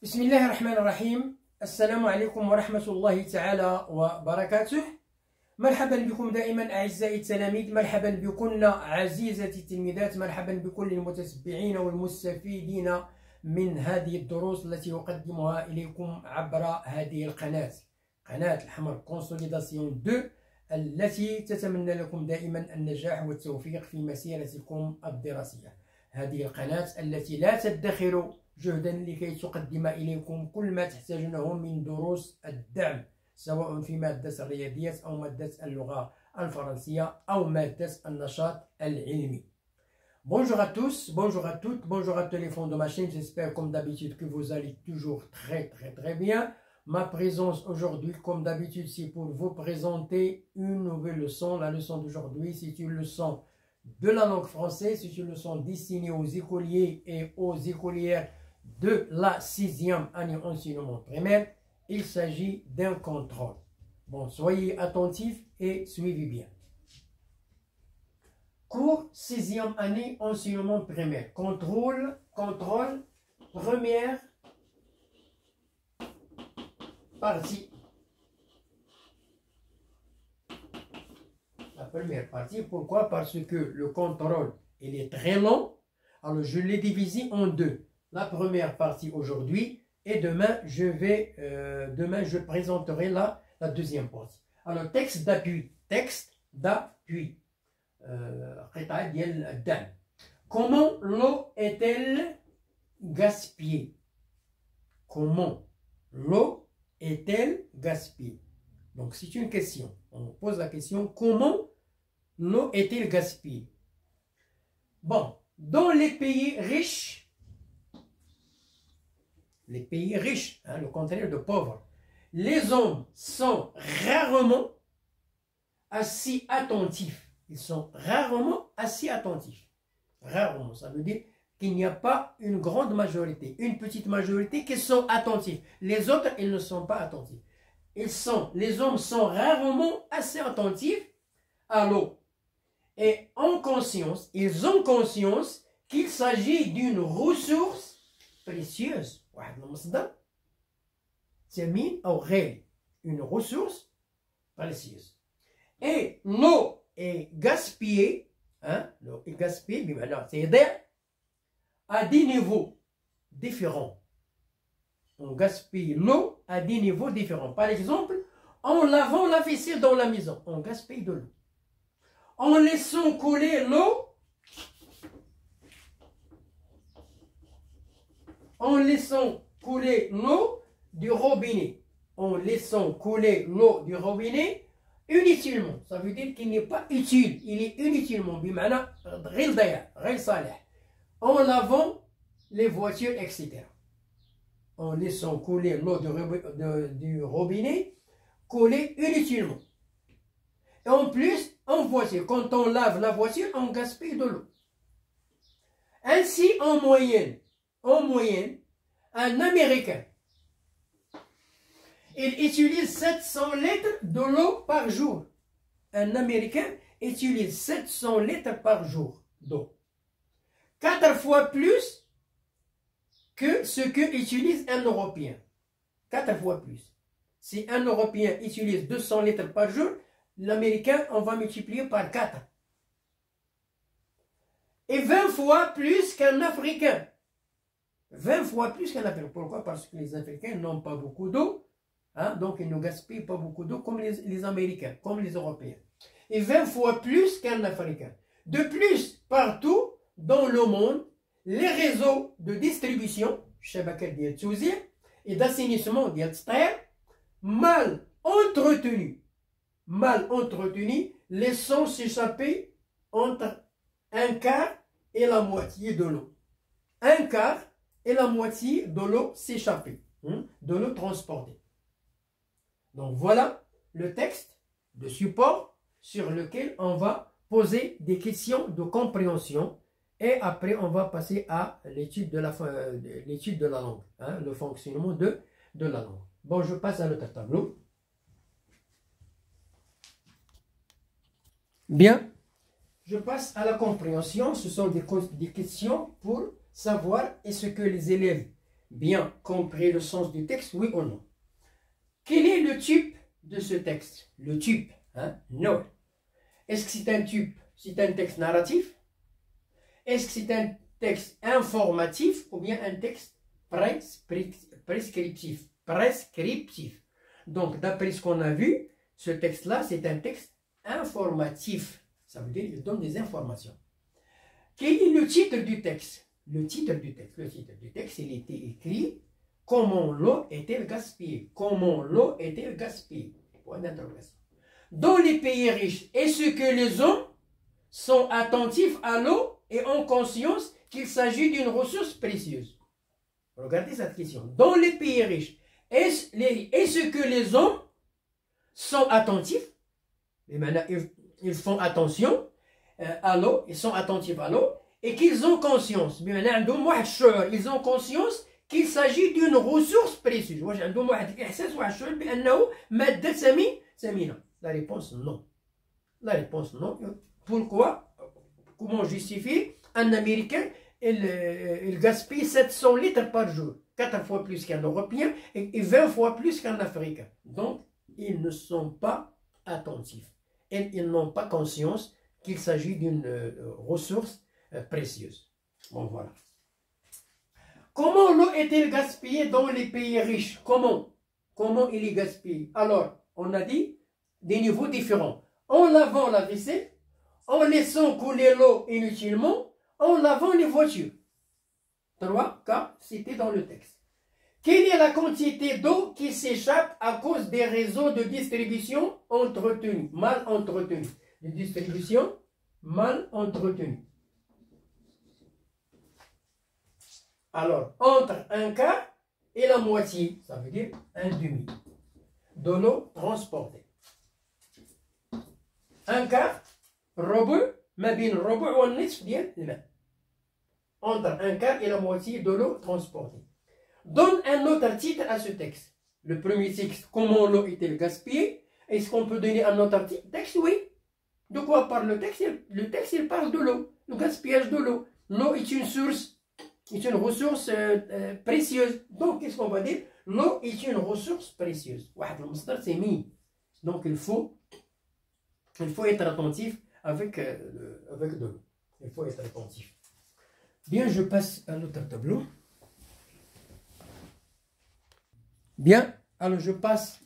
بسم الله الرحمن الرحيم. السلام عليكم ورحمة الله تعالى وبركاته. مرحبا بكم دائما أعزائي التلاميذ، مرحبا بكم عزيزتي التلميذات، مرحبا بكل المتتبعين والمستفيدين من هذه الدروس التي أقدمها إليكم عبر هذه القناة، قناة الحمر كونسوليداسيون 2، التي تتمنى لكم دائما النجاح والتوفيق في مسيرتكم الدراسية. هذه القناة التي لا تدخر جهدا لكي تقدم إليكم كل ما تحتاجونه من دروس الدعم، سواء في مادة الرياضيات أو مادة اللغة الفرنسية أو مادة النشاط العلمي. Bonjour à tous, bonjour à toutes, bonjour à tous les fonds de ma chaîne. J'espère comme d'habitude que vous allez toujours très bien. Ma présence aujourd'hui, comme d'habitude, c'est pour vous présenter une nouvelle leçon. La leçon d'aujourd'hui, c'est une leçon de la langue française, c'est une leçon destinée aux écoliers et aux écolières de la 6e année enseignement primaire. Il s'agit d'un contrôle. Bon, soyez attentifs et suivez bien. Cours 6e année enseignement primaire. Contrôle, première partie. La première partie, pourquoi? Parce que le contrôle, il est très long. Alors, je l'ai divisé en deux. La première partie aujourd'hui et demain, je présenterai la deuxième partie. Alors, texte d'appui. Texte d'appui. Comment l'eau est-elle gaspillée? Comment l'eau est-elle gaspillée? Donc, c'est une question. On pose la question, comment l'eau est-elle gaspillée? Bon, dans les pays riches, hein, le contraire de pauvres, les hommes sont rarement assez attentifs. Ils sont rarement assez attentifs. Rarement, ça veut dire qu'il n'y a pas une grande majorité, une petite majorité qui sont attentifs. Les autres, ils ne sont pas attentifs. Les hommes sont rarement assez attentifs à l'eau. Et ils ont conscience qu'il s'agit d'une ressource précieuse. Une ressource précieuse. Et l'eau est gaspillée, hein, l'eau est gaspillée, c'est-à-dire à des niveaux différents. On gaspille l'eau à des niveaux différents. Par exemple, en lavant la vaisselle dans la maison, on gaspille de l'eau. En laissant couler l'eau, du robinet. En laissant couler l'eau du robinet inutilement. Ça veut dire qu'il n'est pas utile. Il est inutilement. En lavant les voitures, etc. En laissant couler l'eau du robinet, couler inutilement. Et en plus, en voiture, quand on lave la voiture, on gaspille de l'eau. Ainsi, en moyenne, un Américain, il utilise 700 litres de l'eau par jour. Un Américain utilise 700 litres par jour d'eau. 4 fois plus que ce que utilise un Européen. 4 fois plus. Si un Européen utilise 200 litres par jour, l'Américain, on va multiplier par 4. Et 20 fois plus qu'un Africain. 20 fois plus qu'un Africain. Pourquoi? Parce que les Africains n'ont pas beaucoup d'eau. Hein, donc ils ne gaspillent pas beaucoup d'eau comme les Américains, comme les Européens. Et 20 fois plus qu'un Africain. De plus, partout dans le monde, les réseaux de distribution, et d'assainissement, mal entretenus, laissant s'échapper entre un quart et la moitié de l'eau. Un quart et la moitié de l'eau s'échapper, de l'eau transportée. Donc voilà le texte de support sur lequel on va poser des questions de compréhension et après on va passer à l'étude de la langue, hein, le fonctionnement de la langue. Bon, je passe à l'autre tableau. Bien, je passe à la compréhension. Ce sont des questions pour savoir est-ce que les élèves bien compris le sens du texte, oui ou non? Quel est le type de ce texte? Le type, hein? Non. Est-ce que c'est un type, c'est un texte narratif? Est-ce que c'est un texte informatif ou bien un texte prescriptif? Prescriptif. Donc, d'après ce qu'on a vu, ce texte-là, c'est un texte informatif. Ça veut dire qu'il donne des informations. Quel est le titre du texte? Le titre du texte, il était écrit « Comment l'eau est-elle gaspillée ?» Comment l'eau est-elle gaspillée? Point d'interrogation. Dans les pays riches, est-ce que les hommes sont attentifs à l'eau et ont conscience qu'il s'agit d'une ressource précieuse? Regardez cette question. Dans les pays riches, est-ce que les hommes sont attentifs? Et maintenant, ils font attention à l'eau, ils sont attentifs à l'eau, et qu'ils ont conscience. Ils ont conscience qu'il s'agit d'une ressource précieuse. La réponse non. La réponse non. Pourquoi? Comment justifier? Un Américain, il gaspille 700 litres par jour. 4 fois plus qu'un Européen et 20 fois plus qu'un Africain. Donc, ils ne sont pas attentifs. Et ils n'ont pas conscience qu'il s'agit d'une ressource précieuse. Bon, voilà. Comment l'eau est-elle gaspillée dans les pays riches? Comment il est gaspillé? Alors, on a dit des niveaux différents. En lavant la vaisselle, en laissant couler l'eau inutilement, en lavant les voitures. 3 cas cités dans le texte. Quelle est la quantité d'eau qui s'échappe à cause des réseaux de distribution entretenus, mal entretenus? De distribution mal entretenus. Alors, entre un quart et la moitié, ça veut dire un demi, de l'eau transportée. Un quart, entre un quart et la moitié de l'eau transportée. Donne un autre titre à ce texte. Le premier texte, comment l'eau est-elle gaspillée? Est-ce qu'on peut donner un autre texte? Oui. De quoi parle le texte? Le texte, il parle de l'eau, le gaspillage de l'eau. L'eau est une source, est une ressource précieuse. Donc, qu'est-ce qu'on va dire? L'eau est une ressource précieuse. C'est mis. Donc, il faut être attentif avec de l'eau. Il faut être attentif. Bien, je passe à l'autre tableau. Bien, alors je passe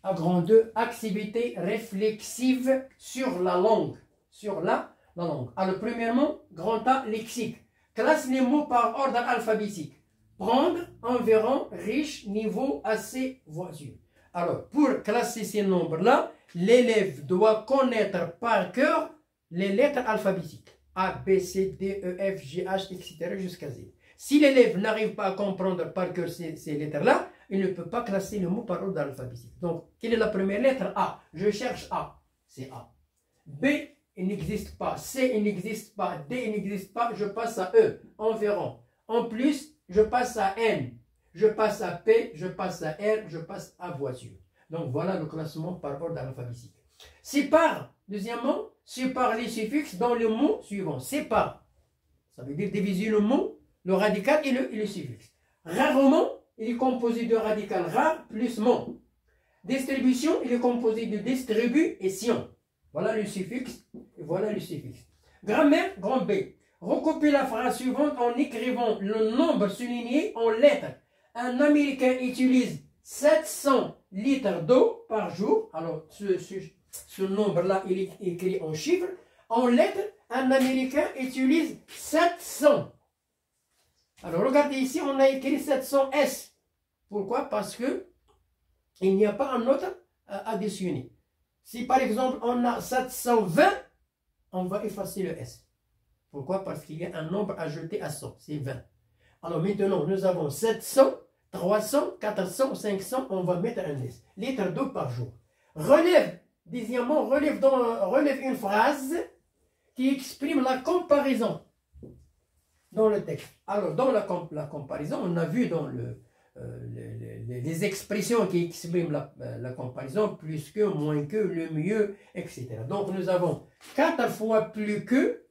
à grand 2, activité réflexive sur la langue. Sur la langue. Alors, premièrement, grand A, lexique. Classe les mots par ordre alphabétique. Prendre, environ, riche, niveau, assez, voiture. Alors, pour classer ces nombres-là, l'élève doit connaître par cœur les lettres alphabétiques. A, B, C, D, E, F, G, H, etc. jusqu'à Z. Si l'élève n'arrive pas à comprendre par cœur ces lettres-là, il ne peut pas classer le mot par ordre alphabétique. Donc, quelle est la première lettre? A. Je cherche A. C'est A. B, il n'existe pas. C, il n'existe pas. D, il n'existe pas. Je passe à E. Environ. En plus, je passe à N. Je passe à P. Je passe à R. Je passe à voiture. Donc, voilà le classement par ordre alphabétique. Sépare. Deuxièmement, sépare les suffixes dans le mot suivant. Sépare. Ça veut dire diviser le mot, le radical et le suffixe. Rarement, il est composé de radical rare plus mon. Distribution, il est composé de distribution. Voilà le suffixe et voilà le suffixe. Grammaire, grand B. Recopie la phrase suivante en écrivant le nombre souligné en lettres. Un Américain utilise 700 litres d'eau par jour. Alors, ce nombre-là, il est écrit en chiffres. En lettres, un Américain utilise 700. Alors, regardez ici, on a écrit 700S. Pourquoi? Parce que il n'y a pas un autre à additionner. Si par exemple on a 720, on va effacer le S. Pourquoi? Parce qu'il y a un nombre ajouté à 100, c'est 20. Alors maintenant, nous avons 700, 300, 400, 500, on va mettre un S. Litres d'eau par jour. Relève, deuxièmement, relève une phrase qui exprime la comparaison dans le texte. Alors, dans la comparaison, on a vu dans les expressions qui expriment la comparaison, plus que, moins que, le mieux, etc. Donc, nous avons 4 fois plus que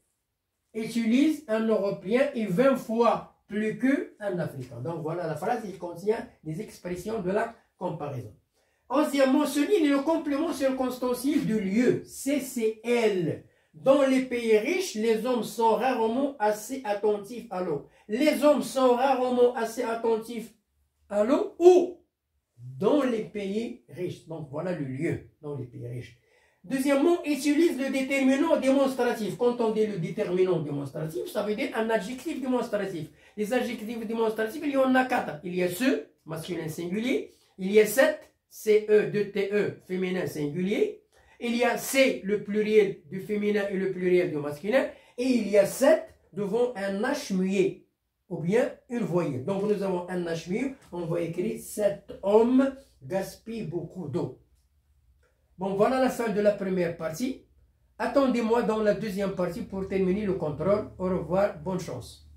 utilise un Européen et 20 fois plus qu'un Africain. Donc voilà, la phrase, il contient des expressions de la comparaison. 11e, souligne le complément circonstanciel du lieu, CCL. Dans les pays riches, les hommes sont rarement assez attentifs à l'eau. Les hommes sont rarement assez attentifs à l'eau ou dans les pays riches. Donc voilà le lieu, dans les pays riches. Deuxièmement, utilise le déterminant démonstratif. Quand on dit le déterminant démonstratif, ça veut dire un adjectif démonstratif. Les adjectifs démonstratifs, il y en a 4. Il y a ce, masculin singulier. Il y a cette, CE, 2TE, féminin singulier. Il y a C, le pluriel du féminin et le pluriel du masculin. Et il y a 7 devant un H muet, ou bien une voyelle. Donc nous avons un H muet, on va écrire 7 hommes gaspillent beaucoup d'eau. Bon, voilà la fin de la première partie. Attendez-moi dans la deuxième partie pour terminer le contrôle. Au revoir, bonne chance.